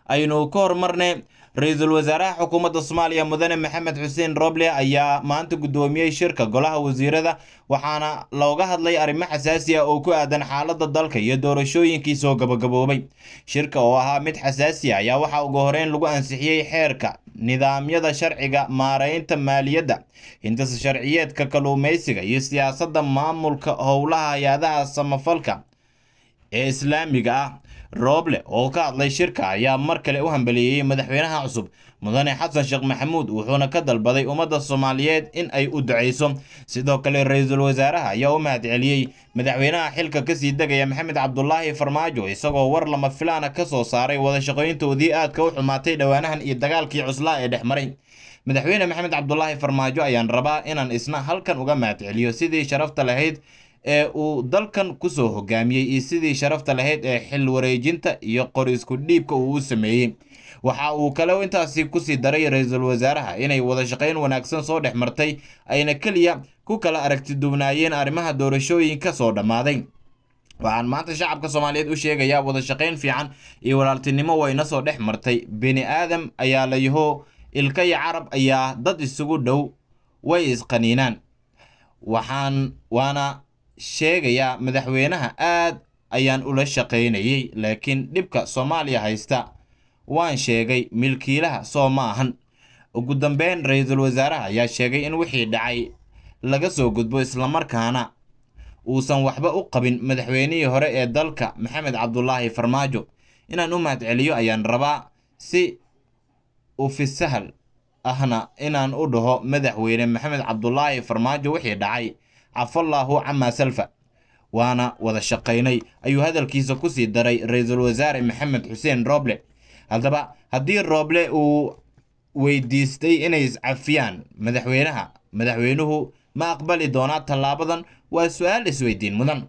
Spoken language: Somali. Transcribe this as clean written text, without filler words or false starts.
aynu ka hormarnay ra-iisul wasaaraha xukuumadda Soomaaliya mudane Maxamed Xuseen Roble ayaa maanta gudoomiyay shirka golaha wasiirada waxaana looga hadlay arrimo xasaasi ah oo ku aadan xaaladda dalka iyo doorashooyinkii soo gabagaboobay. Shirka oo ahaa mid xasaasi ah ayaa waxa ugu horeyn lagu ansixiyay xeerka nidaamyada sharciga maareynta maaliyadda, hindisa sharciyeedka kalluumeysiga iyo siyaasadda maamulka howlaha hay'adaha samafalka ee Islaamiga ah. Roble oo ka hadlay shirka ayaa mar kale u hambaliyeeyay madaxweynaha cusub mudane Xasan Sheekh Maxamuud wuxuuna ka dalbaday ummadda Soomaaliyeed in ay u duceyso. Sidoo kale ra-iisul wasaaraha ayaa u mahadceliyay madaxweynaha xilka ka sii degaya Maxamed Cabdullaahi Farmaajo isagoo war lama filaan ah ka soo saaray wada shaqayntoodii aadka u xumaatay dhawaanahan iyo dagaalkii cuslaa ee dhexmaray. Madaxweyne Maxamed Cabdullaahi Farmaajo ayaan rabaa inaan isna halkan uga mahadceliyo sidii sharafta lahayd ee uu dalkan ku soo hogaamiyay iyo sidii sharafta lahayd ee xil wareejinta iyo qor isku dhiibka uu sameeyay. Waxa uu kale intaasi ku sii daray ra-iisul wasaaraha inay wada shaqayn wanaagsan soo dhex martay ayna kaliya ku kala aragti duwanaayeen arrimaha doorashooyinka soo dhamaaday. waxaan maanta shacabka Soomaaliyeed u sheegayaa wada shaqayn fiican iyo walaaltinimo wayna soo dhex martay. bini aadam ayaa la yaho ilka iyo carab ayaa dad isugu dhow way isqaniinaan. waana sheegaya madaxweynaha aad ayaan ula shaqaynayay laakiin dhibka Soomaaliya haysta waan sheegay milkiilaha soo maahan. ugu dambeyn ra-iisul wasaaraha ayaa sheegay in wixii dhacay laga soo gudbo isla markaana uusan waxba u qabin madaxweynihii hore ee dalka Maxamed Cabdullaahi Farmaajo. inaan u mahadceliyo ayaan rabaa si u fisahal ahna inaan u dhaho madaxweyne Maxamed Cabdullaahi Farmaajo wixii dhacay cafallahu cama salfa waana wada shaqaynay ayuu hadalkiisa ku sii daray ra-iisul wasaare Maxamed Xuseen Roble. haddaba haddii Roble uu weydiistay inay iscafiyaan madaxweynuhu ma aqbali doonaa tallaabadan waa su'aal isweydiin mudan.